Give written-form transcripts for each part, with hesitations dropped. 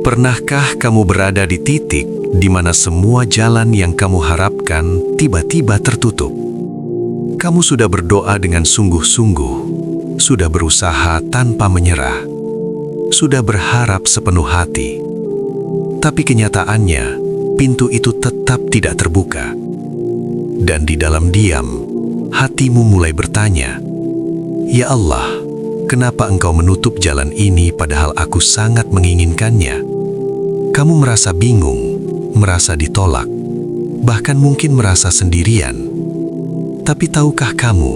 Pernahkah kamu berada di titik di mana semua jalan yang kamu harapkan tiba-tiba tertutup? Kamu sudah berdoa dengan sungguh-sungguh, sudah berusaha tanpa menyerah, sudah berharap sepenuh hati. Tapi kenyataannya, pintu itu tetap tidak terbuka. Dan di dalam diam, hatimu mulai bertanya, "Ya Allah, kenapa Engkau menutup jalan ini padahal aku sangat menginginkannya?" Kamu merasa bingung, merasa ditolak, bahkan mungkin merasa sendirian. Tapi tahukah kamu,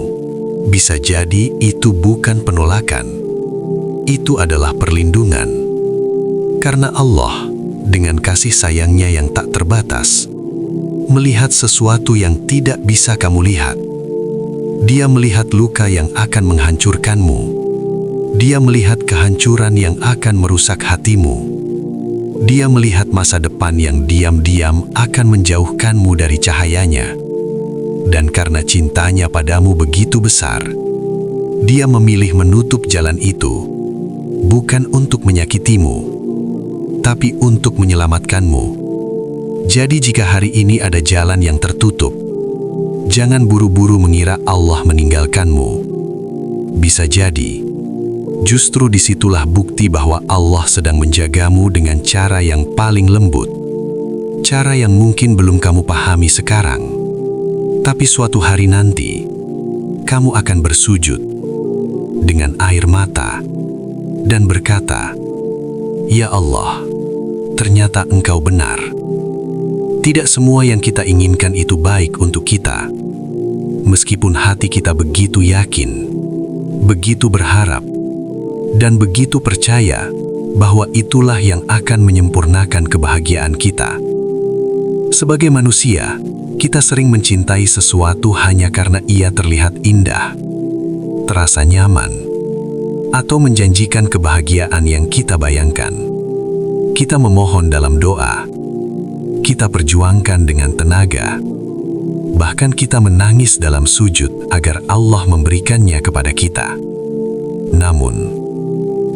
bisa jadi itu bukan penolakan. Itu adalah perlindungan. Karena Allah, dengan kasih sayangnya yang tak terbatas, melihat sesuatu yang tidak bisa kamu lihat. Dia melihat luka yang akan menghancurkanmu. Dia melihat kehancuran yang akan merusak hatimu. Dia melihat masa depan yang diam-diam akan menjauhkanmu dari cahayanya. Dan karena cintanya padamu begitu besar, Dia memilih menutup jalan itu, bukan untuk menyakitimu, tapi untuk menyelamatkanmu. Jadi jika hari ini ada jalan yang tertutup, jangan buru-buru mengira Allah meninggalkanmu. Bisa jadi, justru disitulah bukti bahwa Allah sedang menjagamu dengan cara yang paling lembut. Cara yang mungkin belum kamu pahami sekarang. Tapi suatu hari nanti, kamu akan bersujud dengan air mata dan berkata, "Ya Allah, ternyata Engkau benar. Tidak semua yang kita inginkan itu baik untuk kita. Meskipun hati kita begitu yakin, begitu berharap, dan begitu percaya bahwa itulah yang akan menyempurnakan kebahagiaan kita." Sebagai manusia, kita sering mencintai sesuatu hanya karena ia terlihat indah, terasa nyaman, atau menjanjikan kebahagiaan yang kita bayangkan. Kita memohon dalam doa, kita perjuangkan dengan tenaga, bahkan kita menangis dalam sujud agar Allah memberikannya kepada kita. Namun,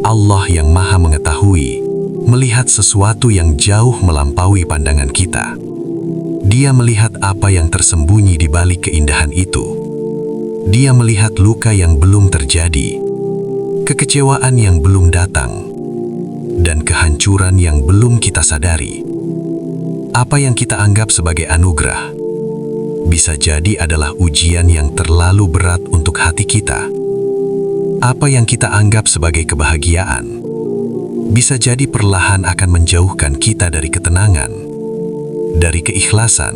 Allah yang Maha Mengetahui melihat sesuatu yang jauh melampaui pandangan kita. Dia melihat apa yang tersembunyi di balik keindahan itu. Dia melihat luka yang belum terjadi, kekecewaan yang belum datang, dan kehancuran yang belum kita sadari. Apa yang kita anggap sebagai anugerah bisa jadi adalah ujian yang terlalu berat untuk hati kita. Apa yang kita anggap sebagai kebahagiaan bisa jadi perlahan akan menjauhkan kita dari ketenangan, dari keikhlasan,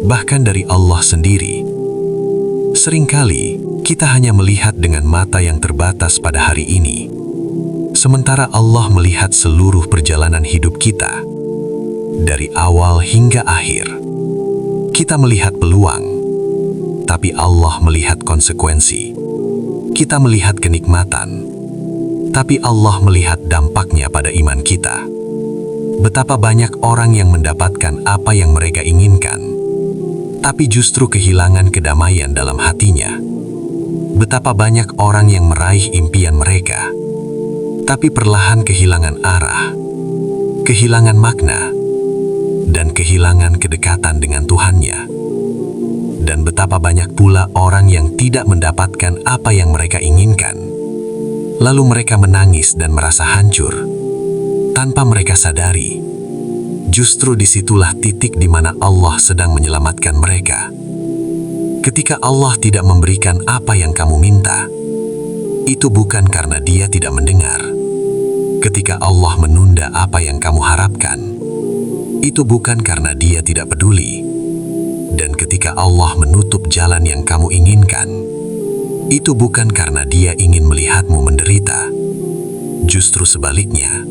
bahkan dari Allah sendiri. Seringkali kita hanya melihat dengan mata yang terbatas pada hari ini, sementara Allah melihat seluruh perjalanan hidup kita, dari awal hingga akhir. Kita melihat peluang, tapi Allah melihat konsekuensi. Kita melihat kenikmatan, tapi Allah melihat dampaknya pada iman kita. Betapa banyak orang yang mendapatkan apa yang mereka inginkan, tapi justru kehilangan kedamaian dalam hatinya. Betapa banyak orang yang meraih impian mereka, tapi perlahan kehilangan arah, kehilangan makna, dan kehilangan kedekatan dengan Tuhannya. Dan betapa banyak pula orang yang tidak mendapatkan apa yang mereka inginkan, lalu mereka menangis dan merasa hancur. Tanpa mereka sadari, justru disitulah titik di mana Allah sedang menyelamatkan mereka. Ketika Allah tidak memberikan apa yang kamu minta, itu bukan karena Dia tidak mendengar. Ketika Allah menunda apa yang kamu harapkan, itu bukan karena Dia tidak peduli. Dan ketika Allah menutup jalan yang kamu inginkan, itu bukan karena Dia ingin melihatmu menderita. Justru sebaliknya,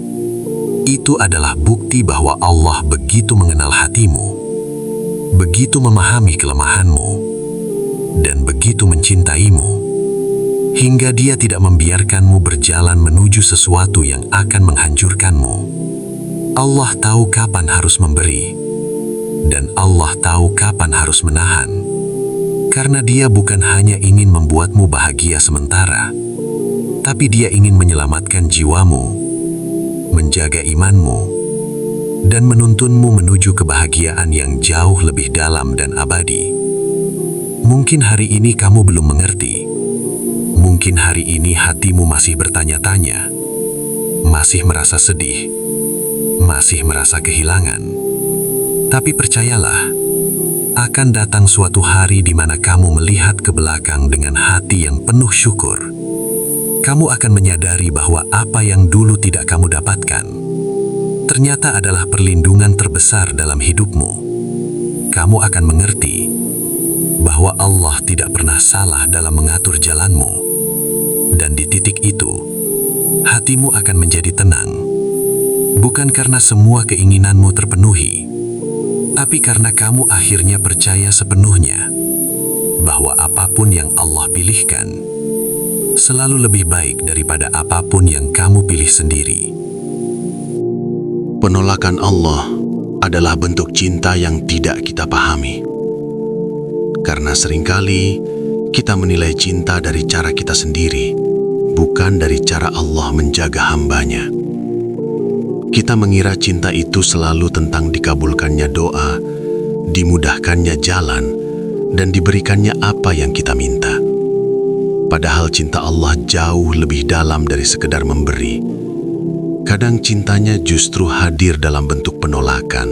itu adalah bukti bahwa Allah begitu mengenal hatimu, begitu memahami kelemahanmu, dan begitu mencintaimu, hingga Dia tidak membiarkanmu berjalan menuju sesuatu yang akan menghancurkanmu. Allah tahu kapan harus memberi, dan Allah tahu kapan harus menahan, karena Dia bukan hanya ingin membuatmu bahagia sementara, tapi Dia ingin menyelamatkan jiwamu, menjaga imanmu, dan menuntunmu menuju kebahagiaan yang jauh lebih dalam dan abadi. Mungkin hari ini kamu belum mengerti. Mungkin hari ini hatimu masih bertanya-tanya, masih merasa sedih, masih merasa kehilangan. Tapi percayalah, akan datang suatu hari di mana kamu melihat ke belakang dengan hati yang penuh syukur. Kamu akan menyadari bahwa apa yang dulu tidak kamu dapatkan ternyata adalah perlindungan terbesar dalam hidupmu. Kamu akan mengerti bahwa Allah tidak pernah salah dalam mengatur jalanmu. Dan di titik itu, hatimu akan menjadi tenang. Bukan karena semua keinginanmu terpenuhi, tapi karena kamu akhirnya percaya sepenuhnya bahwa apapun yang Allah pilihkan selalu lebih baik daripada apapun yang kamu pilih sendiri. Penolakan Allah adalah bentuk cinta yang tidak kita pahami. Karena seringkali kita menilai cinta dari cara kita sendiri, bukan dari cara Allah menjaga hambanya. Kita mengira cinta itu selalu tentang dikabulkannya doa, dimudahkannya jalan, dan diberikannya apa yang kita minta. Padahal cinta Allah jauh lebih dalam dari sekedar memberi. Kadang cintanya justru hadir dalam bentuk penolakan,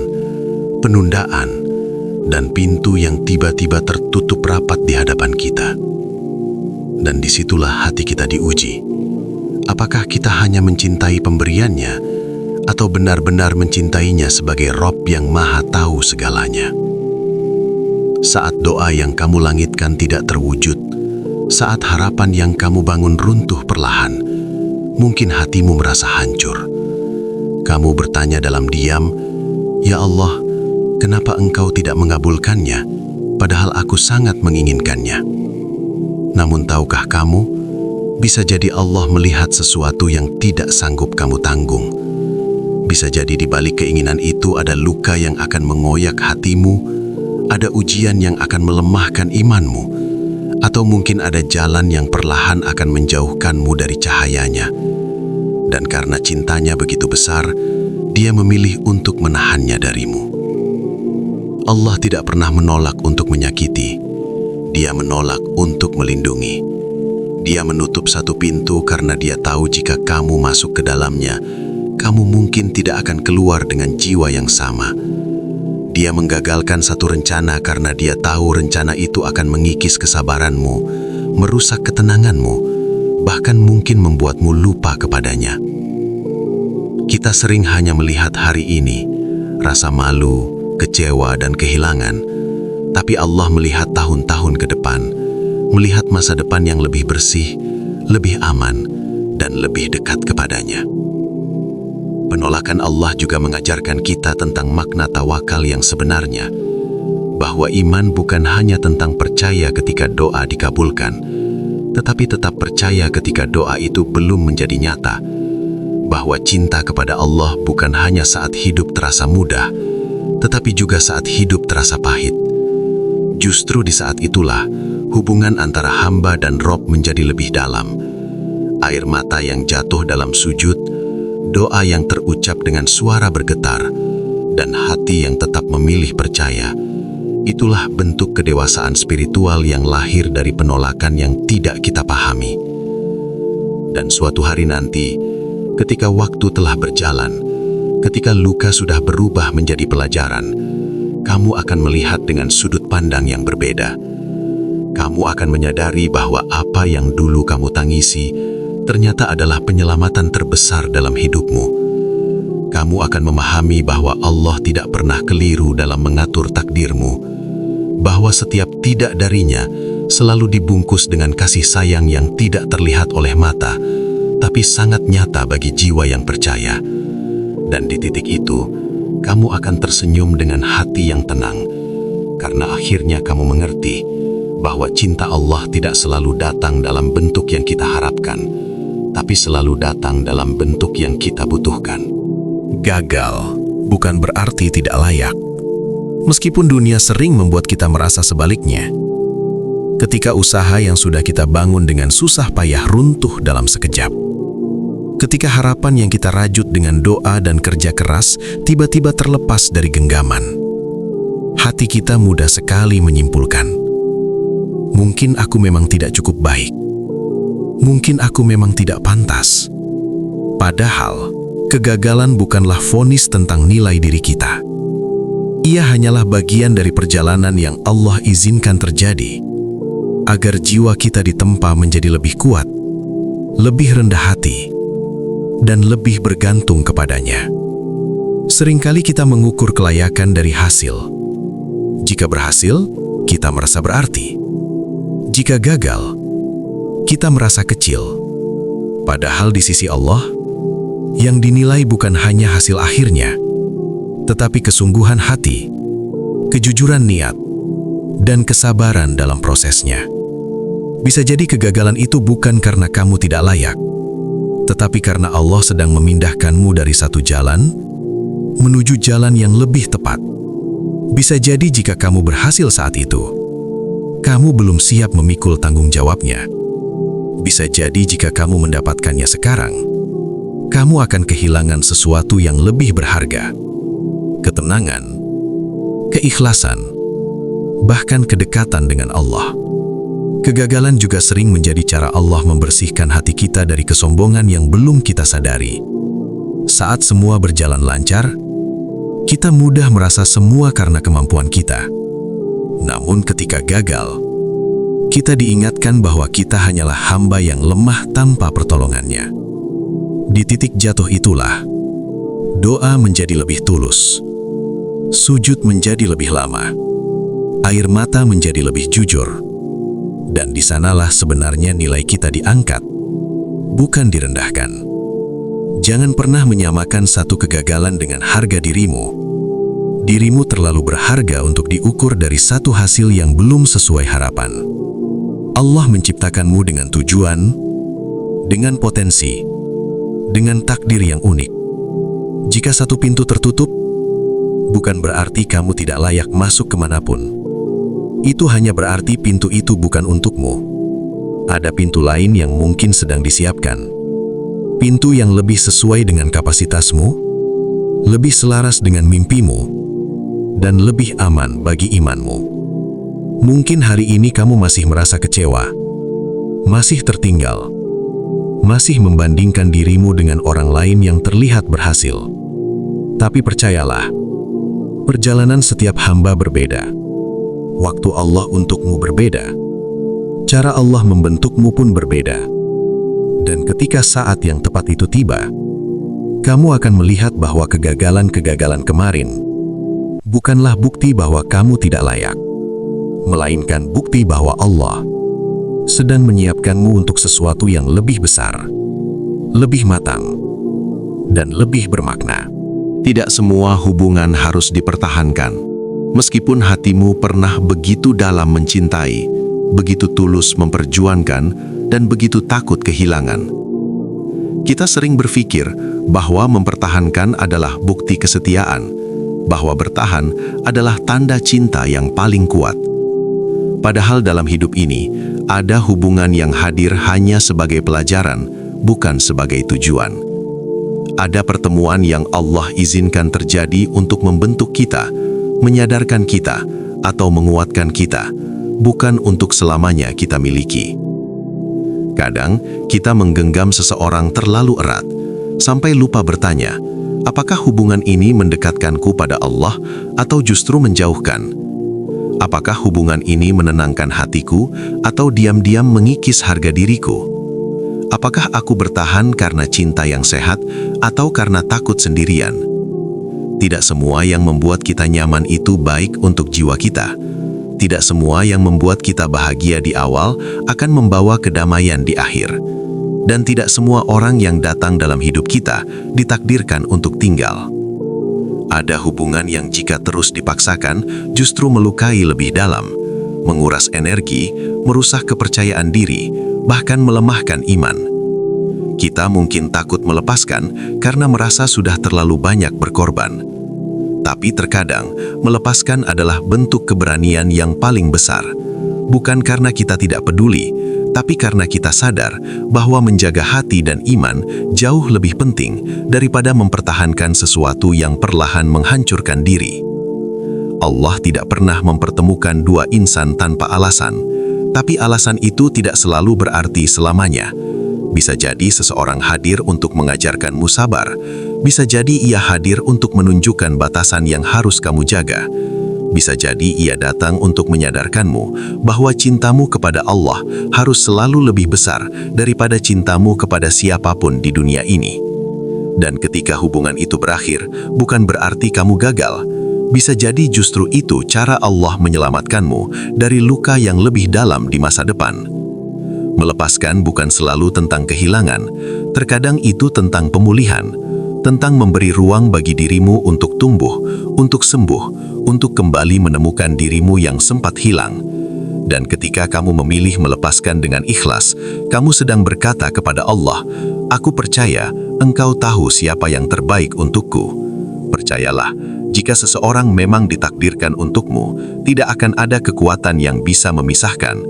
penundaan, dan pintu yang tiba-tiba tertutup rapat di hadapan kita. Dan disitulah hati kita diuji. Apakah kita hanya mencintai pemberiannya, atau benar-benar mencintainya sebagai Rob yang Maha Tahu segalanya? Saat doa yang kamu langitkan tidak terwujud, saat harapan yang kamu bangun runtuh perlahan, mungkin hatimu merasa hancur. Kamu bertanya dalam diam, "Ya Allah, kenapa Engkau tidak mengabulkannya, padahal aku sangat menginginkannya?" Namun tahukah kamu, bisa jadi Allah melihat sesuatu yang tidak sanggup kamu tanggung. Bisa jadi di balik keinginan itu ada luka yang akan mengoyak hatimu, ada ujian yang akan melemahkan imanmu, atau mungkin ada jalan yang perlahan akan menjauhkanmu dari cahayanya. Dan karena cintanya begitu besar, Dia memilih untuk menahannya darimu. Allah tidak pernah menolak untuk menyakiti. Dia menolak untuk melindungi. Dia menutup satu pintu karena Dia tahu jika kamu masuk ke dalamnya, kamu mungkin tidak akan keluar dengan jiwa yang sama. Dia menggagalkan satu rencana karena Dia tahu rencana itu akan mengikis kesabaranmu, merusak ketenanganmu, bahkan mungkin membuatmu lupa kepadanya. Kita sering hanya melihat hari ini, rasa malu, kecewa, dan kehilangan. Tapi Allah melihat tahun-tahun ke depan, melihat masa depan yang lebih bersih, lebih aman, dan lebih dekat kepadanya. Penolakan Allah juga mengajarkan kita tentang makna tawakal yang sebenarnya, bahwa iman bukan hanya tentang percaya ketika doa dikabulkan, tetapi tetap percaya ketika doa itu belum menjadi nyata, bahwa cinta kepada Allah bukan hanya saat hidup terasa mudah, tetapi juga saat hidup terasa pahit. Justru di saat itulah, hubungan antara hamba dan Rob menjadi lebih dalam. Air mata yang jatuh dalam sujud, doa yang terucap dengan suara bergetar, dan hati yang tetap memilih percaya. Itulah bentuk kedewasaan spiritual yang lahir dari penolakan yang tidak kita pahami. Dan suatu hari nanti, ketika waktu telah berjalan, ketika luka sudah berubah menjadi pelajaran, kamu akan melihat dengan sudut pandang yang berbeda. Kamu akan menyadari bahwa apa yang dulu kamu tangisi ternyata adalah penyelamatan terbesar dalam hidupmu. Kamu akan memahami bahwa Allah tidak pernah keliru dalam mengatur takdirmu, bahwa setiap tidak darinya selalu dibungkus dengan kasih sayang yang tidak terlihat oleh mata, tapi sangat nyata bagi jiwa yang percaya. Dan di titik itu, kamu akan tersenyum dengan hati yang tenang, karena akhirnya kamu mengerti bahwa cinta Allah tidak selalu datang dalam bentuk yang kita harapkan, tapi selalu datang dalam bentuk yang kita butuhkan. Gagal bukan berarti tidak layak. Meskipun dunia sering membuat kita merasa sebaliknya. Ketika usaha yang sudah kita bangun dengan susah payah runtuh dalam sekejap. Ketika harapan yang kita rajut dengan doa dan kerja keras tiba-tiba terlepas dari genggaman, hati kita mudah sekali menyimpulkan, mungkin aku memang tidak cukup baik. Mungkin aku memang tidak pantas. Padahal, kegagalan bukanlah vonis tentang nilai diri kita. Ia hanyalah bagian dari perjalanan yang Allah izinkan terjadi, agar jiwa kita ditempa menjadi lebih kuat, lebih rendah hati, dan lebih bergantung kepadanya. Seringkali kita mengukur kelayakan dari hasil. Jika berhasil, kita merasa berarti. Jika gagal, kita merasa kecil. Padahal di sisi Allah, yang dinilai bukan hanya hasil akhirnya, tetapi kesungguhan hati, kejujuran niat, dan kesabaran dalam prosesnya. Bisa jadi kegagalan itu bukan karena kamu tidak layak, tetapi karena Allah sedang memindahkanmu dari satu jalan menuju jalan yang lebih tepat. Bisa jadi jika kamu berhasil saat itu, kamu belum siap memikul tanggung jawabnya. Bisa jadi jika kamu mendapatkannya sekarang, kamu akan kehilangan sesuatu yang lebih berharga. Ketenangan, keikhlasan, bahkan kedekatan dengan Allah. Kegagalan juga sering menjadi cara Allah membersihkan hati kita dari kesombongan yang belum kita sadari. Saat semua berjalan lancar, kita mudah merasa semua karena kemampuan kita. Namun ketika gagal, kita diingatkan bahwa kita hanyalah hamba yang lemah tanpa pertolongannya. Di titik jatuh itulah, doa menjadi lebih tulus, sujud menjadi lebih lama, air mata menjadi lebih jujur. Dan di sanalah sebenarnya nilai kita diangkat, bukan direndahkan. Jangan pernah menyamakan satu kegagalan dengan harga dirimu. Dirimu terlalu berharga untuk diukur dari satu hasil yang belum sesuai harapan. Allah menciptakanmu dengan tujuan, dengan potensi, dengan takdir yang unik. Jika satu pintu tertutup, bukan berarti kamu tidak layak masuk kemanapun. Itu hanya berarti pintu itu bukan untukmu. Ada pintu lain yang mungkin sedang disiapkan. Pintu yang lebih sesuai dengan kapasitasmu, lebih selaras dengan mimpimu, dan lebih aman bagi imanmu. Mungkin hari ini kamu masih merasa kecewa, masih tertinggal, masih membandingkan dirimu dengan orang lain yang terlihat berhasil. Tapi percayalah, perjalanan setiap hamba berbeda. Waktu Allah untukmu berbeda, cara Allah membentukmu pun berbeda. Dan ketika saat yang tepat itu tiba, kamu akan melihat bahwa kegagalan-kegagalan kemarin bukanlah bukti bahwa kamu tidak layak, melainkan bukti bahwa Allah sedang menyiapkanmu untuk sesuatu yang lebih besar, lebih matang, dan lebih bermakna. Tidak semua hubungan harus dipertahankan. Meskipun hatimu pernah begitu dalam mencintai, begitu tulus memperjuangkan, dan begitu takut kehilangan. Kita sering berpikir bahwa mempertahankan adalah bukti kesetiaan, bahwa bertahan adalah tanda cinta yang paling kuat. Padahal dalam hidup ini, ada hubungan yang hadir hanya sebagai pelajaran, bukan sebagai tujuan. Ada pertemuan yang Allah izinkan terjadi untuk membentuk kita, menyadarkan kita, atau menguatkan kita, bukan untuk selamanya kita miliki. Kadang, kita menggenggam seseorang terlalu erat, sampai lupa bertanya, apakah hubungan ini mendekatkanku pada Allah, atau justru menjauhkan? Apakah hubungan ini menenangkan hatiku, atau diam-diam mengikis harga diriku? Apakah aku bertahan karena cinta yang sehat, atau karena takut sendirian? Tidak semua yang membuat kita nyaman itu baik untuk jiwa kita. Tidak semua yang membuat kita bahagia di awal akan membawa kedamaian di akhir. Dan tidak semua orang yang datang dalam hidup kita ditakdirkan untuk tinggal. Ada hubungan yang jika terus dipaksakan justru melukai lebih dalam, menguras energi, merusak kepercayaan diri, bahkan melemahkan iman. Kita mungkin takut melepaskan karena merasa sudah terlalu banyak berkorban. Tapi terkadang, melepaskan adalah bentuk keberanian yang paling besar. Bukan karena kita tidak peduli, tapi karena kita sadar bahwa menjaga hati dan iman jauh lebih penting daripada mempertahankan sesuatu yang perlahan menghancurkan diri. Allah tidak pernah mempertemukan dua insan tanpa alasan, tapi alasan itu tidak selalu berarti selamanya. Bisa jadi seseorang hadir untuk mengajarkanmu sabar, bisa jadi ia hadir untuk menunjukkan batasan yang harus kamu jaga. Bisa jadi ia datang untuk menyadarkanmu bahwa cintamu kepada Allah harus selalu lebih besar daripada cintamu kepada siapapun di dunia ini. Dan ketika hubungan itu berakhir, bukan berarti kamu gagal. Bisa jadi justru itu cara Allah menyelamatkanmu dari luka yang lebih dalam di masa depan. Melepaskan bukan selalu tentang kehilangan, terkadang itu tentang pemulihan, tentang memberi ruang bagi dirimu untuk tumbuh, untuk sembuh, untuk kembali menemukan dirimu yang sempat hilang. Dan ketika kamu memilih melepaskan dengan ikhlas, kamu sedang berkata kepada Allah, "Aku percaya Engkau tahu siapa yang terbaik untukku." Percayalah, jika seseorang memang ditakdirkan untukmu, tidak akan ada kekuatan yang bisa memisahkan.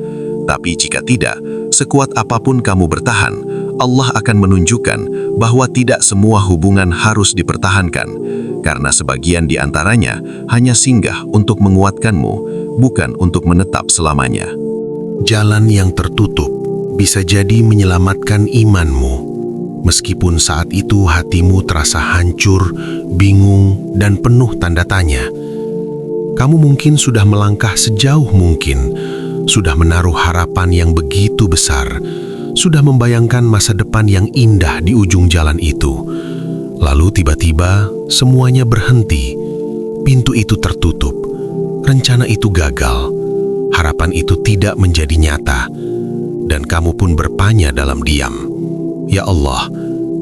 Tapi jika tidak, sekuat apapun kamu bertahan, Allah akan menunjukkan bahwa tidak semua hubungan harus dipertahankan, karena sebagian di antaranya hanya singgah untuk menguatkanmu, bukan untuk menetap selamanya. Jalan yang tertutup bisa jadi menyelamatkan imanmu, meskipun saat itu hatimu terasa hancur, bingung, dan penuh tanda tanya. Kamu mungkin sudah melangkah sejauh mungkin, sudah menaruh harapan yang begitu besar, sudah membayangkan masa depan yang indah di ujung jalan itu. Lalu tiba-tiba semuanya berhenti, pintu itu tertutup, rencana itu gagal, harapan itu tidak menjadi nyata, dan kamu pun bertanya dalam diam, "Ya Allah,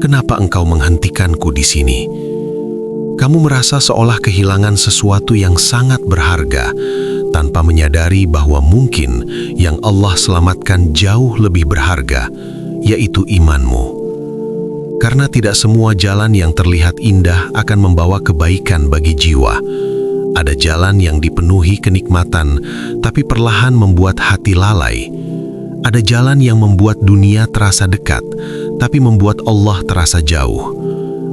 kenapa Engkau menghentikanku di sini?" Kamu merasa seolah kehilangan sesuatu yang sangat berharga, tanpa menyadari bahwa mungkin yang Allah selamatkan jauh lebih berharga, yaitu imanmu. Karena tidak semua jalan yang terlihat indah akan membawa kebaikan bagi jiwa. Ada jalan yang dipenuhi kenikmatan, tapi perlahan membuat hati lalai. Ada jalan yang membuat dunia terasa dekat, tapi membuat Allah terasa jauh.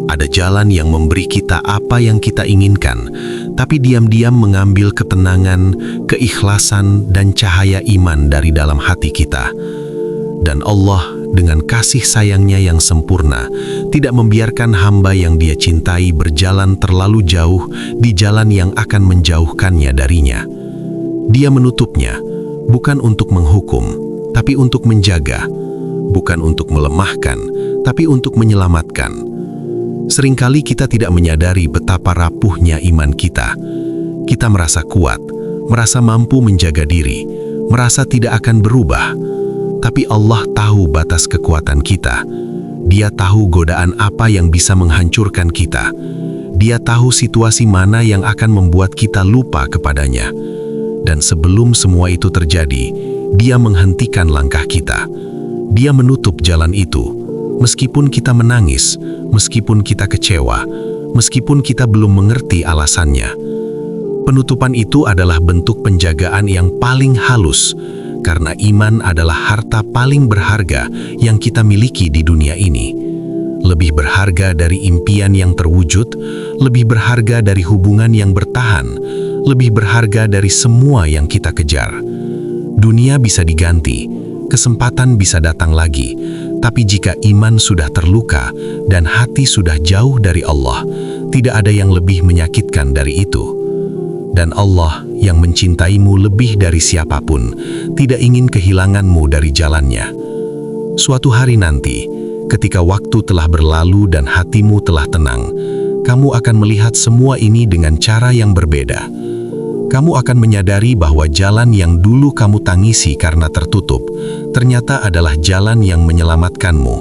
Ada jalan yang memberi kita apa yang kita inginkan, tapi diam-diam mengambil ketenangan, keikhlasan, dan cahaya iman dari dalam hati kita. Dan Allah, dengan kasih sayangnya yang sempurna, tidak membiarkan hamba yang Dia cintai berjalan terlalu jauh di jalan yang akan menjauhkannya darinya. Dia menutupnya, bukan untuk menghukum, tapi untuk menjaga, bukan untuk melemahkan, tapi untuk menyelamatkan. Seringkali kita tidak menyadari betapa rapuhnya iman kita. Kita merasa kuat, merasa mampu menjaga diri, merasa tidak akan berubah. Tapi Allah tahu batas kekuatan kita. Dia tahu godaan apa yang bisa menghancurkan kita. Dia tahu situasi mana yang akan membuat kita lupa kepadanya. Dan sebelum semua itu terjadi, Dia menghentikan langkah kita. Dia menutup jalan itu. Meskipun kita menangis, meskipun kita kecewa, meskipun kita belum mengerti alasannya. Penutupan itu adalah bentuk penjagaan yang paling halus, karena iman adalah harta paling berharga yang kita miliki di dunia ini. Lebih berharga dari impian yang terwujud, lebih berharga dari hubungan yang bertahan, lebih berharga dari semua yang kita kejar. Dunia bisa diganti, kesempatan bisa datang lagi, tapi jika iman sudah terluka dan hati sudah jauh dari Allah, tidak ada yang lebih menyakitkan dari itu. Dan Allah yang mencintaimu lebih dari siapapun, tidak ingin kehilanganmu dari jalannya. Suatu hari nanti, ketika waktu telah berlalu dan hatimu telah tenang, kamu akan melihat semua ini dengan cara yang berbeda. Kamu akan menyadari bahwa jalan yang dulu kamu tangisi karena tertutup, ternyata adalah jalan yang menyelamatkanmu.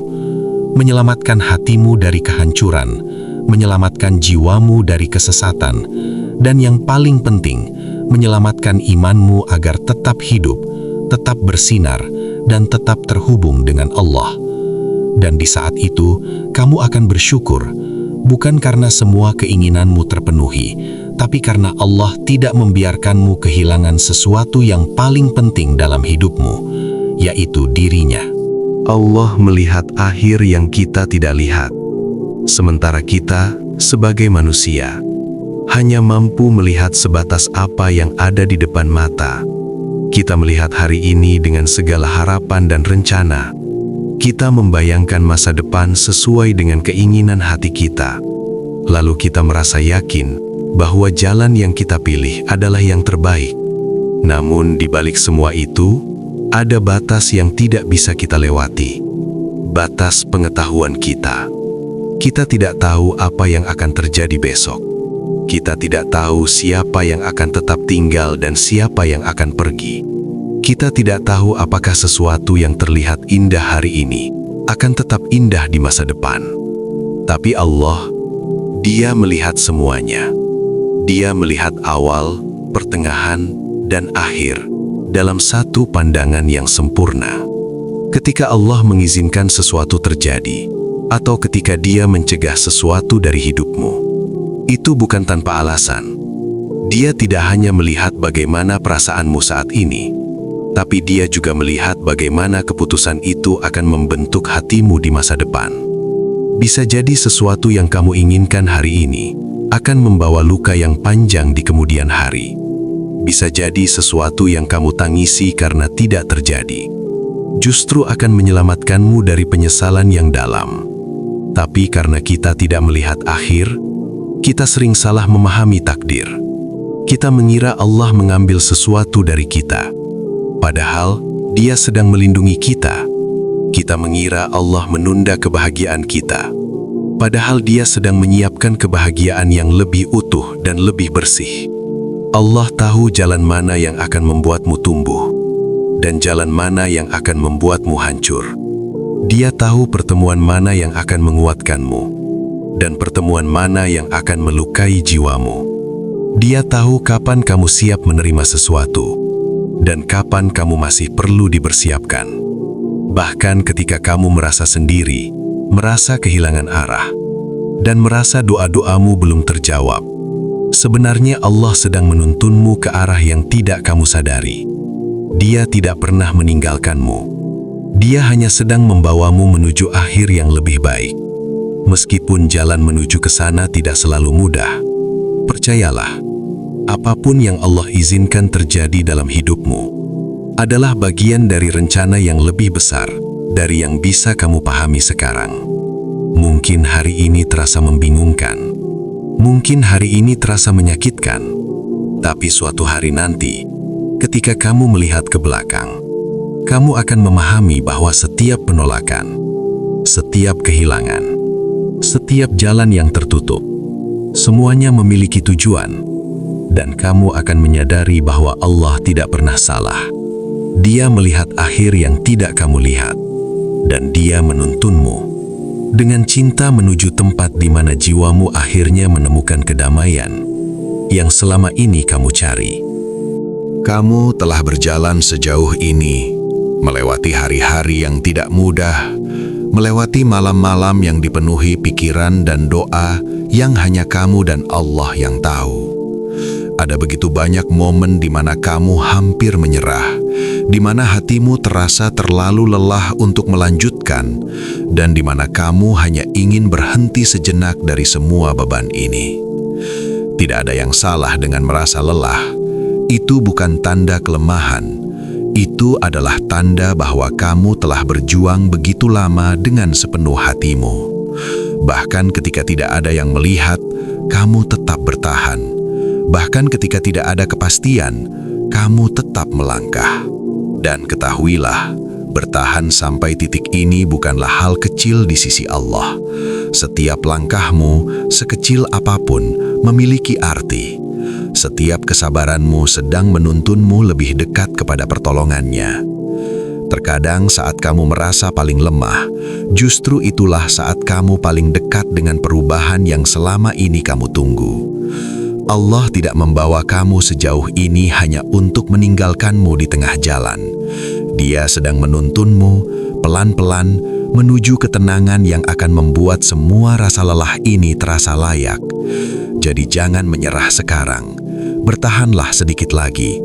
Menyelamatkan hatimu dari kehancuran, menyelamatkan jiwamu dari kesesatan, dan yang paling penting, menyelamatkan imanmu agar tetap hidup, tetap bersinar, dan tetap terhubung dengan Allah. Dan di saat itu, kamu akan bersyukur, bukan karena semua keinginanmu terpenuhi, tapi karena Allah tidak membiarkanmu kehilangan sesuatu yang paling penting dalam hidupmu, yaitu dirinya. Allah melihat akhir yang kita tidak lihat, sementara kita sebagai manusia hanya mampu melihat sebatas apa yang ada di depan mata. Kita melihat hari ini dengan segala harapan dan rencana. Kita membayangkan masa depan sesuai dengan keinginan hati kita. Lalu kita merasa yakin bahwa jalan yang kita pilih adalah yang terbaik. Namun di balik semua itu, ada batas yang tidak bisa kita lewati. Batas pengetahuan kita. Kita tidak tahu apa yang akan terjadi besok. Kita tidak tahu siapa yang akan tetap tinggal dan siapa yang akan pergi. Kita tidak tahu apakah sesuatu yang terlihat indah hari ini akan tetap indah di masa depan. Tapi Allah, Dia melihat semuanya. Dia melihat awal, pertengahan, dan akhir dalam satu pandangan yang sempurna. Ketika Allah mengizinkan sesuatu terjadi, atau ketika Dia mencegah sesuatu dari hidupmu, itu bukan tanpa alasan. Dia tidak hanya melihat bagaimana perasaanmu saat ini, tapi Dia juga melihat bagaimana keputusan itu akan membentuk hatimu di masa depan. Bisa jadi sesuatu yang kamu inginkan hari ini akan membawa luka yang panjang di kemudian hari. Bisa jadi sesuatu yang kamu tangisi karena tidak terjadi justru akan menyelamatkanmu dari penyesalan yang dalam. Tapi karena kita tidak melihat akhir, kita sering salah memahami takdir. Kita mengira Allah mengambil sesuatu dari kita, padahal Dia sedang melindungi kita. Kita mengira Allah menunda kebahagiaan kita, padahal Dia sedang menyiapkan kebahagiaan yang lebih utuh dan lebih bersih. Allah tahu jalan mana yang akan membuatmu tumbuh, dan jalan mana yang akan membuatmu hancur. Dia tahu pertemuan mana yang akan menguatkanmu, dan pertemuan mana yang akan melukai jiwamu. Dia tahu kapan kamu siap menerima sesuatu, dan kapan kamu masih perlu dipersiapkan. Bahkan ketika kamu merasa sendiri, merasa kehilangan arah, dan merasa doa-doamu belum terjawab, sebenarnya Allah sedang menuntunmu ke arah yang tidak kamu sadari. Dia tidak pernah meninggalkanmu. Dia hanya sedang membawamu menuju akhir yang lebih baik. Meskipun jalan menuju ke sana tidak selalu mudah, percayalah, apapun yang Allah izinkan terjadi dalam hidupmu adalah bagian dari rencana yang lebih besar dari yang bisa kamu pahami sekarang. Mungkin hari ini terasa membingungkan, mungkin hari ini terasa menyakitkan, tapi suatu hari nanti, ketika kamu melihat ke belakang, kamu akan memahami bahwa setiap penolakan, setiap kehilangan, setiap jalan yang tertutup, semuanya memiliki tujuan, dan kamu akan menyadari bahwa Allah tidak pernah salah. Dia melihat akhir yang tidak kamu lihat, dan Dia menuntunmu dengan cinta menuju tempat di mana jiwamu akhirnya menemukan kedamaian yang selama ini kamu cari. Kamu telah berjalan sejauh ini, melewati hari-hari yang tidak mudah, melewati malam-malam yang dipenuhi pikiran dan doa yang hanya kamu dan Allah yang tahu. Ada begitu banyak momen di mana kamu hampir menyerah, di mana hatimu terasa terlalu lelah untuk melanjutkan, dan di mana kamu hanya ingin berhenti sejenak dari semua beban ini. Tidak ada yang salah dengan merasa lelah. Itu bukan tanda kelemahan. Itu adalah tanda bahwa kamu telah berjuang begitu lama dengan sepenuh hatimu. Bahkan ketika tidak ada yang melihat, kamu tetap bertahan. Bahkan ketika tidak ada kepastian, kamu tetap melangkah. Dan ketahuilah, bertahan sampai titik ini bukanlah hal kecil di sisi Allah. Setiap langkahmu, sekecil apapun, memiliki arti. Setiap kesabaranmu sedang menuntunmu lebih dekat kepada pertolongannya. Terkadang saat kamu merasa paling lemah, justru itulah saat kamu paling dekat dengan perubahan yang selama ini kamu tunggu. Allah tidak membawa kamu sejauh ini hanya untuk meninggalkanmu di tengah jalan. Dia sedang menuntunmu pelan-pelan menuju ketenangan yang akan membuat semua rasa lelah ini terasa layak. Jadi jangan menyerah sekarang. Bertahanlah sedikit lagi,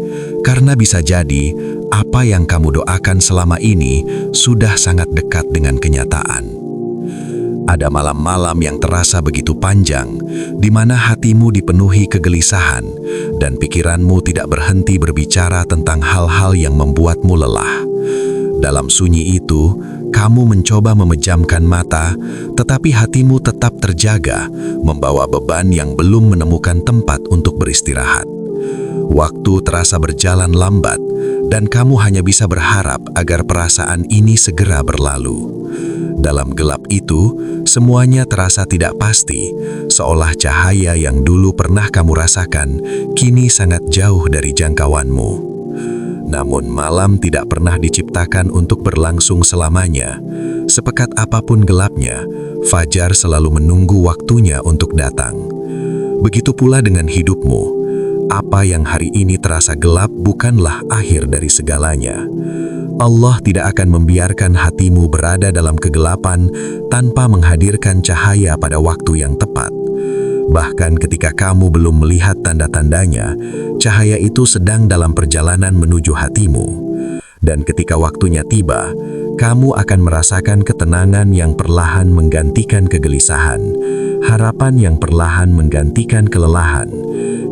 karena bisa jadi apa yang kamu doakan selama ini sudah sangat dekat dengan kenyataan. Ada malam-malam yang terasa begitu panjang, di mana hatimu dipenuhi kegelisahan dan pikiranmu tidak berhenti berbicara tentang hal-hal yang membuatmu lelah. Dalam sunyi itu, kamu mencoba memejamkan mata, tetapi hatimu tetap terjaga, membawa beban yang belum menemukan tempat untuk beristirahat. Waktu terasa berjalan lambat, dan kamu hanya bisa berharap agar perasaan ini segera berlalu. Dalam gelap itu, semuanya terasa tidak pasti, seolah cahaya yang dulu pernah kamu rasakan kini sangat jauh dari jangkauanmu. Namun malam tidak pernah diciptakan untuk berlangsung selamanya. Sepekat apapun gelapnya, fajar selalu menunggu waktunya untuk datang. Begitu pula dengan hidupmu. Apa yang hari ini terasa gelap bukanlah akhir dari segalanya. Allah tidak akan membiarkan hatimu berada dalam kegelapan tanpa menghadirkan cahaya pada waktu yang tepat. Bahkan ketika kamu belum melihat tanda-tandanya, cahaya itu sedang dalam perjalanan menuju hatimu. Dan ketika waktunya tiba, kamu akan merasakan ketenangan yang perlahan menggantikan kegelisahan, harapan yang perlahan menggantikan kelelahan.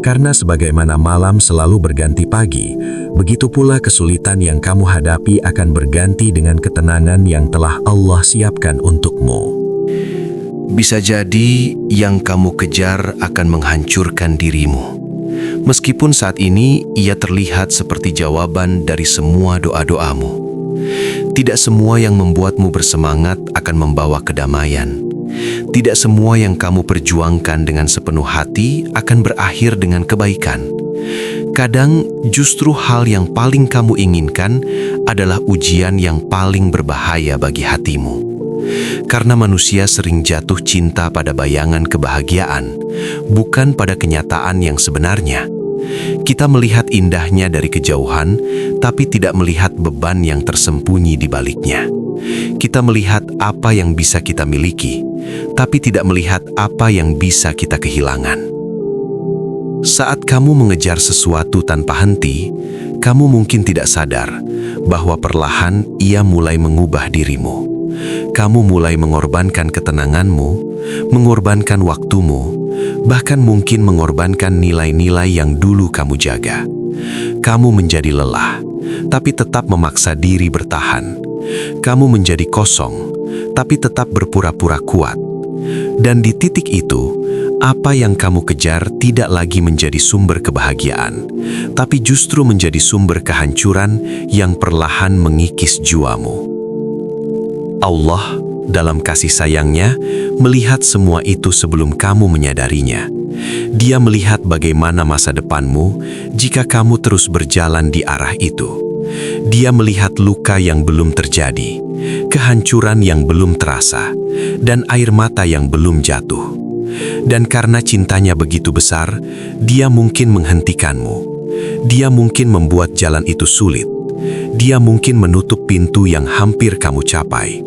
Karena sebagaimana malam selalu berganti pagi, begitu pula kesulitan yang kamu hadapi akan berganti dengan ketenangan yang telah Allah siapkan untukmu. Bisa jadi yang kamu kejar akan menghancurkan dirimu. Meskipun saat ini ia terlihat seperti jawaban dari semua doa-doamu. Tidak semua yang membuatmu bersemangat akan membawa kedamaian. Tidak semua yang kamu perjuangkan dengan sepenuh hati akan berakhir dengan kebaikan. Kadang justru hal yang paling kamu inginkan adalah ujian yang paling berbahaya bagi hatimu. Karena manusia sering jatuh cinta pada bayangan kebahagiaan, bukan pada kenyataan yang sebenarnya. Kita melihat indahnya dari kejauhan, tapi tidak melihat beban yang tersembunyi di baliknya. Kita melihat apa yang bisa kita miliki, tapi tidak melihat apa yang bisa kita kehilangan. Saat kamu mengejar sesuatu tanpa henti, kamu mungkin tidak sadar bahwa perlahan ia mulai mengubah dirimu. Kamu mulai mengorbankan ketenanganmu, mengorbankan waktumu, bahkan mungkin mengorbankan nilai-nilai yang dulu kamu jaga. Kamu menjadi lelah, tapi tetap memaksa diri bertahan. Kamu menjadi kosong, tapi tetap berpura-pura kuat. Dan di titik itu, apa yang kamu kejar tidak lagi menjadi sumber kebahagiaan, tapi justru menjadi sumber kehancuran yang perlahan mengikis jiwamu. Allah, dalam kasih sayangnya, melihat semua itu sebelum kamu menyadarinya. Dia melihat bagaimana masa depanmu jika kamu terus berjalan di arah itu. Dia melihat luka yang belum terjadi, kehancuran yang belum terasa, dan air mata yang belum jatuh. Dan karena cintanya begitu besar, dia mungkin menghentikanmu. Dia mungkin membuat jalan itu sulit. Dia mungkin menutup pintu yang hampir kamu capai.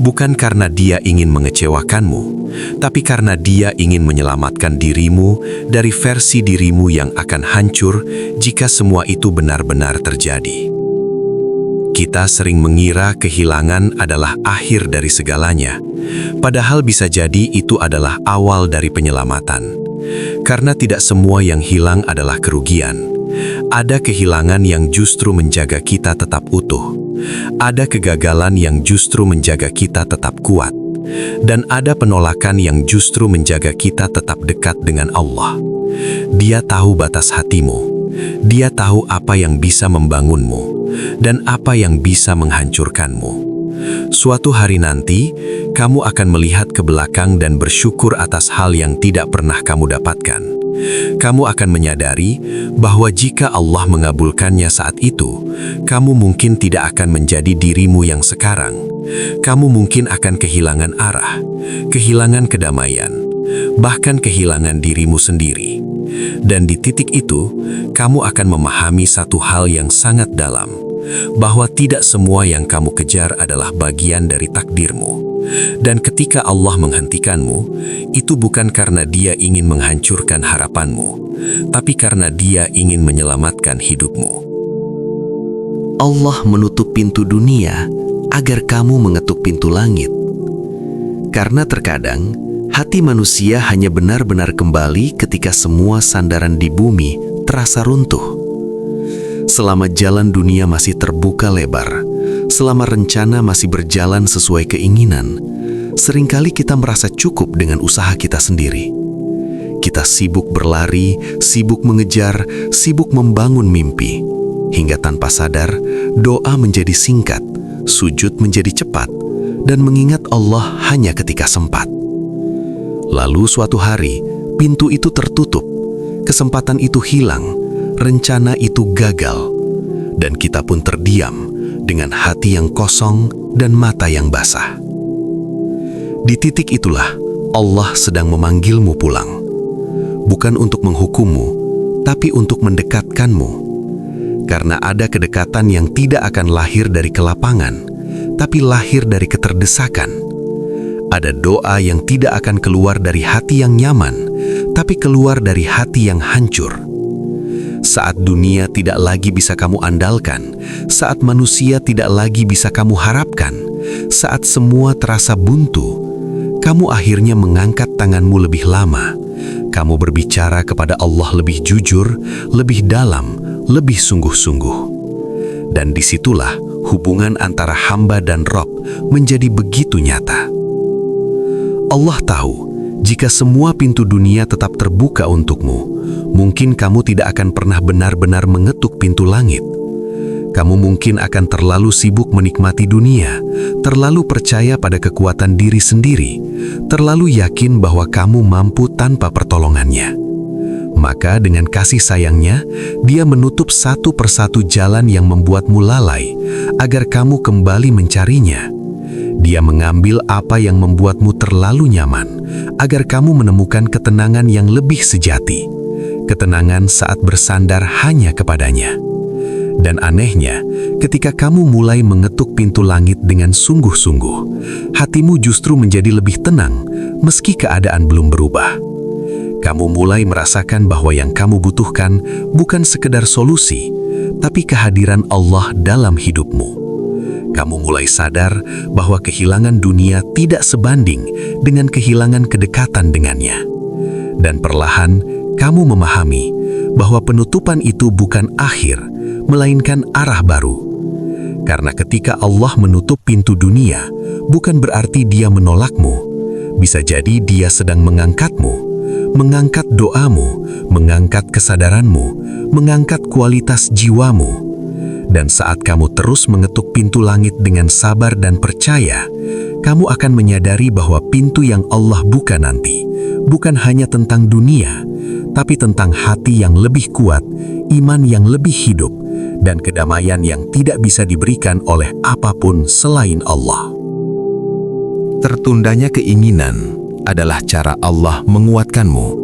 Bukan karena dia ingin mengecewakanmu, tapi karena dia ingin menyelamatkan dirimu dari versi dirimu yang akan hancur jika semua itu benar-benar terjadi. Kita sering mengira kehilangan adalah akhir dari segalanya, padahal bisa jadi itu adalah awal dari penyelamatan. Karena tidak semua yang hilang adalah kerugian. Ada kehilangan yang justru menjaga kita tetap utuh. Ada kegagalan yang justru menjaga kita tetap kuat. Dan ada penolakan yang justru menjaga kita tetap dekat dengan Allah. Dia tahu batas hatimu. Dia tahu apa yang bisa membangunmu dan apa yang bisa menghancurkanmu. Suatu hari nanti, kamu akan melihat ke belakang dan bersyukur atas hal yang tidak pernah kamu dapatkan. Kamu akan menyadari bahwa jika Allah mengabulkannya saat itu, kamu mungkin tidak akan menjadi dirimu yang sekarang. Kamu mungkin akan kehilangan arah, kehilangan kedamaian, bahkan kehilangan dirimu sendiri. Dan di titik itu, kamu akan memahami satu hal yang sangat dalam, bahwa tidak semua yang kamu kejar adalah bagian dari takdirmu. Dan ketika Allah menghentikanmu, itu bukan karena Dia ingin menghancurkan harapanmu, tapi karena Dia ingin menyelamatkan hidupmu. Allah menutup pintu dunia agar kamu mengetuk pintu langit. Karena terkadang hati manusia hanya benar-benar kembali ketika semua sandaran di bumi terasa runtuh. Selama jalan dunia masih terbuka lebar, selama rencana masih berjalan sesuai keinginan, seringkali kita merasa cukup dengan usaha kita sendiri. Kita sibuk berlari, sibuk mengejar, sibuk membangun mimpi, hingga tanpa sadar doa menjadi singkat, sujud menjadi cepat, dan mengingat Allah hanya ketika sempat. Lalu suatu hari, pintu itu tertutup, kesempatan itu hilang, rencana itu gagal, dan kita pun terdiam dengan hati yang kosong dan mata yang basah. Di titik itulah Allah sedang memanggilmu pulang, bukan untuk menghukummu, tapi untuk mendekatkanmu. Karena ada kedekatan yang tidak akan lahir dari kelapangan, tapi lahir dari keterdesakan. Ada doa yang tidak akan keluar dari hati yang nyaman, tapi keluar dari hati yang hancur. Saat dunia tidak lagi bisa kamu andalkan, saat manusia tidak lagi bisa kamu harapkan, saat semua terasa buntu, kamu akhirnya mengangkat tanganmu lebih lama. Kamu berbicara kepada Allah lebih jujur, lebih dalam, lebih sungguh-sungguh. Dan disitulah hubungan antara hamba dan Rob menjadi begitu nyata. Allah tahu, jika semua pintu dunia tetap terbuka untukmu, mungkin kamu tidak akan pernah benar-benar mengetuk pintu langit. Kamu mungkin akan terlalu sibuk menikmati dunia, terlalu percaya pada kekuatan diri sendiri, terlalu yakin bahwa kamu mampu tanpa pertolongannya. Maka dengan kasih sayangnya, Dia menutup satu persatu jalan yang membuatmu lalai, agar kamu kembali mencarinya. Dia mengambil apa yang membuatmu terlalu nyaman, agar kamu menemukan ketenangan yang lebih sejati. Ketenangan saat bersandar hanya kepadanya. Dan anehnya, ketika kamu mulai mengetuk pintu langit dengan sungguh-sungguh, hatimu justru menjadi lebih tenang, meski keadaan belum berubah. Kamu mulai merasakan bahwa yang kamu butuhkan bukan sekedar solusi, tapi kehadiran Allah dalam hidupmu. Kamu mulai sadar bahwa kehilangan dunia tidak sebanding dengan kehilangan kedekatan dengannya. Dan perlahan, kamu memahami bahwa penutupan itu bukan akhir, melainkan arah baru. Karena ketika Allah menutup pintu dunia, bukan berarti Dia menolakmu. Bisa jadi Dia sedang mengangkatmu, mengangkat doamu, mengangkat kesadaranmu, mengangkat kualitas jiwamu. Dan saat kamu terus mengetuk pintu langit dengan sabar dan percaya, kamu akan menyadari bahwa pintu yang Allah buka nanti bukan hanya tentang dunia, tapi tentang hati yang lebih kuat, iman yang lebih hidup, dan kedamaian yang tidak bisa diberikan oleh apapun selain Allah. Tertundanya keinginan adalah cara Allah menguatkanmu.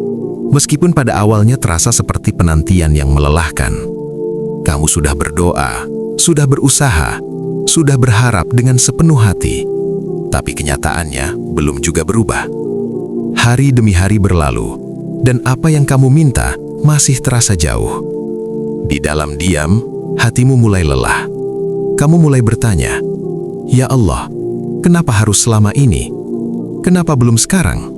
Meskipun pada awalnya terasa seperti penantian yang melelahkan, kamu sudah berdoa, sudah berusaha, sudah berharap dengan sepenuh hati, tapi kenyataannya belum juga berubah. Hari demi hari berlalu, dan apa yang kamu minta masih terasa jauh. Di dalam diam, hatimu mulai lelah. Kamu mulai bertanya, "Ya Allah, kenapa harus selama ini? Kenapa belum sekarang?"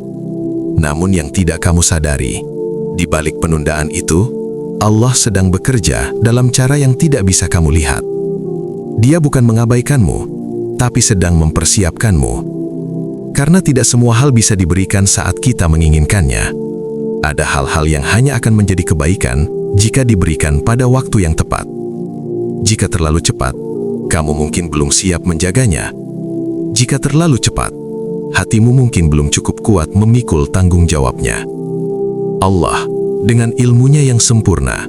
Namun yang tidak kamu sadari, di balik penundaan itu, Allah sedang bekerja dalam cara yang tidak bisa kamu lihat. Dia bukan mengabaikanmu, tapi sedang mempersiapkanmu. Karena tidak semua hal bisa diberikan saat kita menginginkannya. Ada hal-hal yang hanya akan menjadi kebaikan jika diberikan pada waktu yang tepat. Jika terlalu cepat, kamu mungkin belum siap menjaganya. Jika terlalu cepat, hatimu mungkin belum cukup kuat memikul tanggung jawabnya. Allah, dengan ilmunya yang sempurna,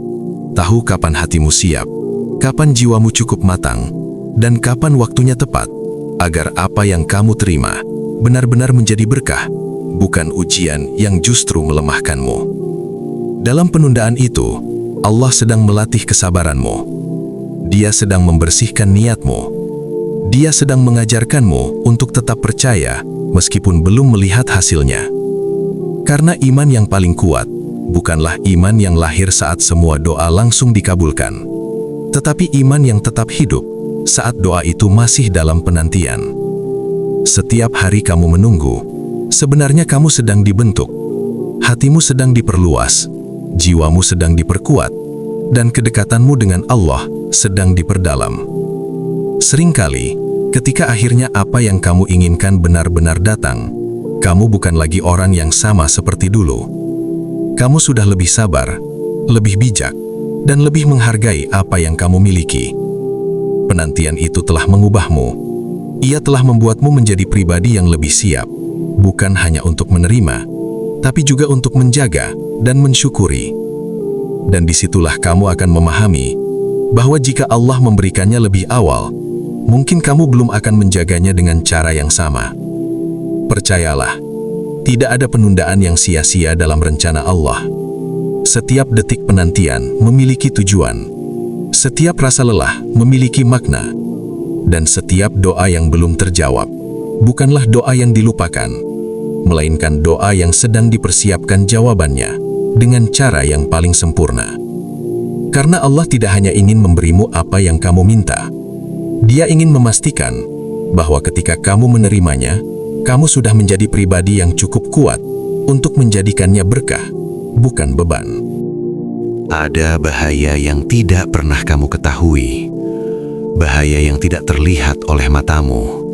tahu kapan hatimu siap, kapan jiwamu cukup matang, dan kapan waktunya tepat, agar apa yang kamu terima benar-benar menjadi berkah, bukan ujian yang justru melemahkanmu. Dalam penundaan itu, Allah sedang melatih kesabaranmu. Dia sedang membersihkan niatmu. Dia sedang mengajarkanmu untuk tetap percaya meskipun belum melihat hasilnya. Karena iman yang paling kuat bukanlah iman yang lahir saat semua doa langsung dikabulkan, tetapi iman yang tetap hidup saat doa itu masih dalam penantian. Setiap hari kamu menunggu, sebenarnya kamu sedang dibentuk. Hatimu sedang diperluas, jiwamu sedang diperkuat, dan kedekatanmu dengan Allah sedang diperdalam. Seringkali, ketika akhirnya apa yang kamu inginkan benar-benar datang, kamu bukan lagi orang yang sama seperti dulu. Kamu sudah lebih sabar, lebih bijak, dan lebih menghargai apa yang kamu miliki. Penantian itu telah mengubahmu. Ia telah membuatmu menjadi pribadi yang lebih siap, bukan hanya untuk menerima, tapi juga untuk menjaga dan mensyukuri. Dan disitulah kamu akan memahami bahwa jika Allah memberikannya lebih awal, mungkin kamu belum akan menjaganya dengan cara yang sama. Percayalah, tidak ada penundaan yang sia-sia dalam rencana Allah. Setiap detik penantian memiliki tujuan. Setiap rasa lelah memiliki makna. Dan setiap doa yang belum terjawab bukanlah doa yang dilupakan, melainkan doa yang sedang dipersiapkan jawabannya dengan cara yang paling sempurna. Karena Allah tidak hanya ingin memberimu apa yang kamu minta, Dia ingin memastikan bahwa ketika kamu menerimanya, kamu sudah menjadi pribadi yang cukup kuat untuk menjadikannya berkah, bukan beban. Ada bahaya yang tidak pernah kamu ketahui, bahaya yang tidak terlihat oleh matamu,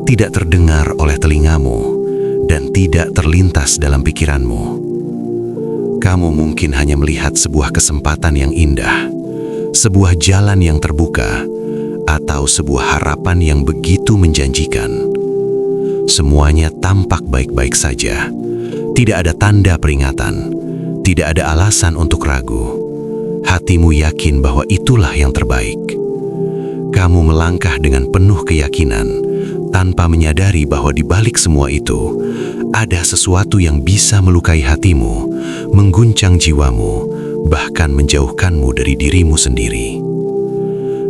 tidak terdengar oleh telingamu, dan tidak terlintas dalam pikiranmu. Kamu mungkin hanya melihat sebuah kesempatan yang indah, sebuah jalan yang terbuka, atau sebuah harapan yang begitu menjanjikan. Semuanya tampak baik-baik saja. Tidak ada tanda peringatan, tidak ada alasan untuk ragu. Hatimu yakin bahwa itulah yang terbaik. Kamu melangkah dengan penuh keyakinan, tanpa menyadari bahwa di balik semua itu, ada sesuatu yang bisa melukai hatimu, mengguncang jiwamu, bahkan menjauhkanmu dari dirimu sendiri.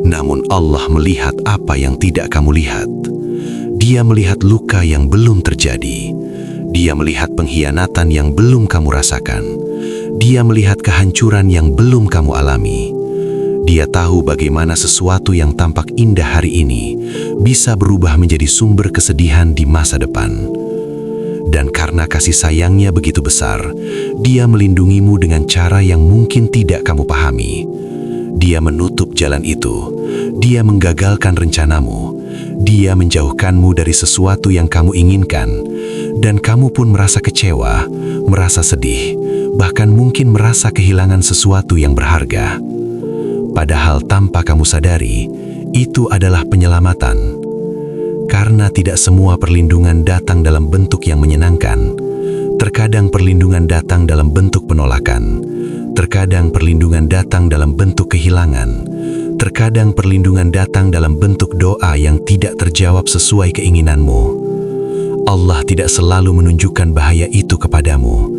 Namun Allah melihat apa yang tidak kamu lihat. Dia melihat luka yang belum terjadi. Dia melihat pengkhianatan yang belum kamu rasakan. Dia melihat kehancuran yang belum kamu alami. Dia tahu bagaimana sesuatu yang tampak indah hari ini bisa berubah menjadi sumber kesedihan di masa depan. Dan karena kasih sayangnya begitu besar, Dia melindungimu dengan cara yang mungkin tidak kamu pahami. Dia menutup jalan itu. Dia menggagalkan rencanamu. Dia menjauhkanmu dari sesuatu yang kamu inginkan. Dan kamu pun merasa kecewa, merasa sedih, bahkan mungkin merasa kehilangan sesuatu yang berharga. Padahal tanpa kamu sadari, itu adalah penyelamatan. Karena tidak semua perlindungan datang dalam bentuk yang menyenangkan. Terkadang perlindungan datang dalam bentuk penolakan. Terkadang perlindungan datang dalam bentuk kehilangan. Terkadang perlindungan datang dalam bentuk doa yang tidak terjawab sesuai keinginanmu. Allah tidak selalu menunjukkan bahaya itu kepadamu,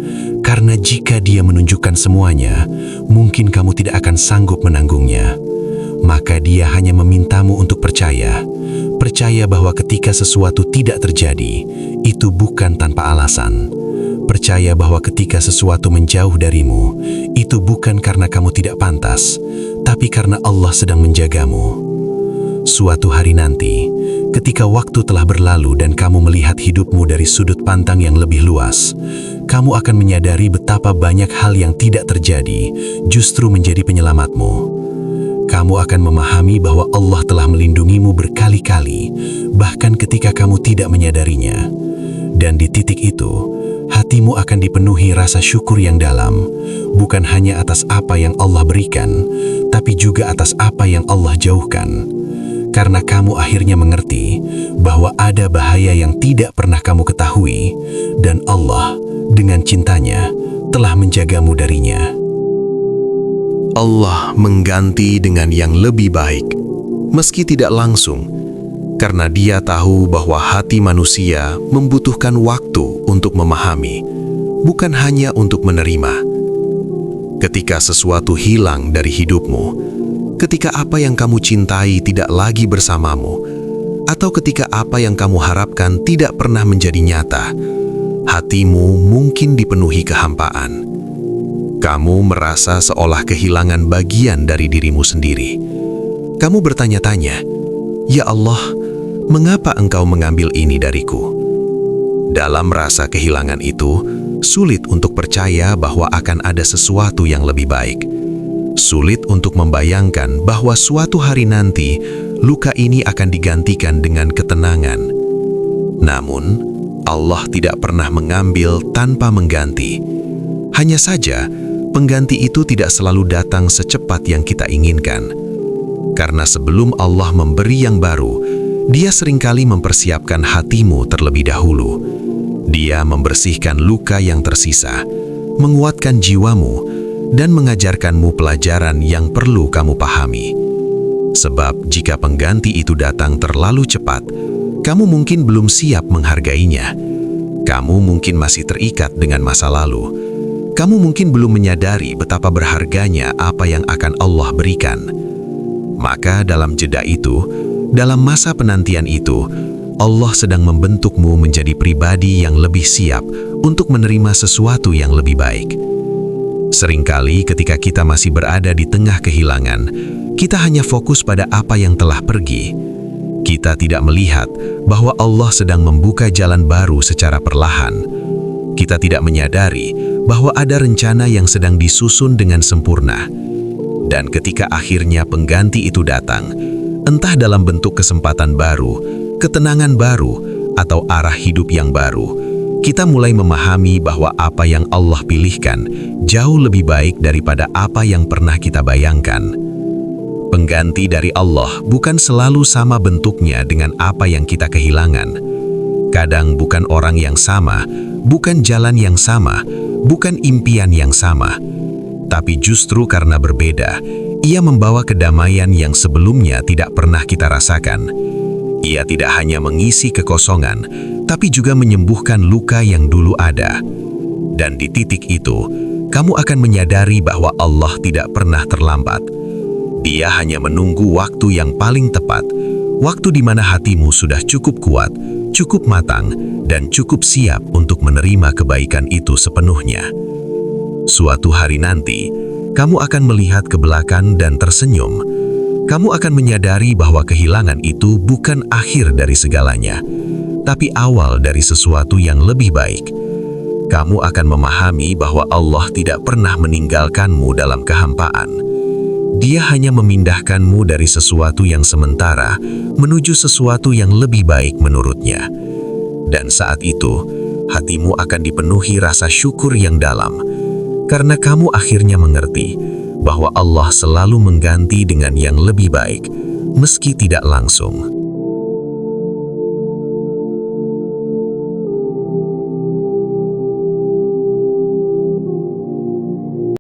karena jika Dia menunjukkan semuanya, mungkin kamu tidak akan sanggup menanggungnya. Maka Dia hanya memintamu untuk percaya. Percaya bahwa ketika sesuatu tidak terjadi, itu bukan tanpa alasan. Percaya bahwa ketika sesuatu menjauh darimu, itu bukan karena kamu tidak pantas, tapi karena Allah sedang menjagamu. Suatu hari nanti, ketika waktu telah berlalu dan kamu melihat hidupmu dari sudut pandang yang lebih luas, kamu akan menyadari betapa banyak hal yang tidak terjadi justru menjadi penyelamatmu. Kamu akan memahami bahwa Allah telah melindungimu berkali-kali, bahkan ketika kamu tidak menyadarinya. Dan di titik itu, hatimu akan dipenuhi rasa syukur yang dalam, bukan hanya atas apa yang Allah berikan, tapi juga atas apa yang Allah jauhkan. Karena kamu akhirnya mengerti bahwa ada bahaya yang tidak pernah kamu ketahui, dan Allah dengan cintanya telah menjagamu darinya. Allah mengganti dengan yang lebih baik, meski tidak langsung, karena Dia tahu bahwa hati manusia membutuhkan waktu untuk memahami, bukan hanya untuk menerima. Ketika sesuatu hilang dari hidupmu, ketika apa yang kamu cintai tidak lagi bersamamu, atau ketika apa yang kamu harapkan tidak pernah menjadi nyata, hatimu mungkin dipenuhi kehampaan. Kamu merasa seolah kehilangan bagian dari dirimu sendiri. Kamu bertanya-tanya, "Ya Allah, mengapa Engkau mengambil ini dariku?" Dalam rasa kehilangan itu, sulit untuk percaya bahwa akan ada sesuatu yang lebih baik. Sulit untuk membayangkan bahwa suatu hari nanti, luka ini akan digantikan dengan ketenangan. Namun, Allah tidak pernah mengambil tanpa mengganti. Hanya saja, pengganti itu tidak selalu datang secepat yang kita inginkan. Karena sebelum Allah memberi yang baru, Dia seringkali mempersiapkan hatimu terlebih dahulu. Dia membersihkan luka yang tersisa, menguatkan jiwamu, dan mengajarkanmu pelajaran yang perlu kamu pahami. Sebab jika pengganti itu datang terlalu cepat, kamu mungkin belum siap menghargainya. Kamu mungkin masih terikat dengan masa lalu. Kamu mungkin belum menyadari betapa berharganya apa yang akan Allah berikan. Maka dalam jeda itu, dalam masa penantian itu, Allah sedang membentukmu menjadi pribadi yang lebih siap untuk menerima sesuatu yang lebih baik. Seringkali ketika kita masih berada di tengah kehilangan, kita hanya fokus pada apa yang telah pergi. Kita tidak melihat bahwa Allah sedang membuka jalan baru secara perlahan. Kita tidak menyadari bahwa ada rencana yang sedang disusun dengan sempurna. Dan ketika akhirnya pengganti itu datang, entah dalam bentuk kesempatan baru, ketenangan baru, atau arah hidup yang baru, kita mulai memahami bahwa apa yang Allah pilihkan jauh lebih baik daripada apa yang pernah kita bayangkan. Pengganti dari Allah bukan selalu sama bentuknya dengan apa yang kita kehilangan. Kadang bukan orang yang sama, bukan jalan yang sama, bukan impian yang sama. Tapi justru karena berbeda, ia membawa kedamaian yang sebelumnya tidak pernah kita rasakan. Ia tidak hanya mengisi kekosongan, tapi juga menyembuhkan luka yang dulu ada. Dan di titik itu, kamu akan menyadari bahwa Allah tidak pernah terlambat. Dia hanya menunggu waktu yang paling tepat, waktu di mana hatimu sudah cukup kuat, cukup matang, dan cukup siap untuk menerima kebaikan itu sepenuhnya. Suatu hari nanti, kamu akan melihat ke belakang dan tersenyum. Kamu akan menyadari bahwa kehilangan itu bukan akhir dari segalanya, tapi awal dari sesuatu yang lebih baik. Kamu akan memahami bahwa Allah tidak pernah meninggalkanmu dalam kehampaan. Dia hanya memindahkanmu dari sesuatu yang sementara menuju sesuatu yang lebih baik menurutnya. Dan saat itu, hatimu akan dipenuhi rasa syukur yang dalam, karena kamu akhirnya mengerti bahwa Allah selalu mengganti dengan yang lebih baik, meski tidak langsung.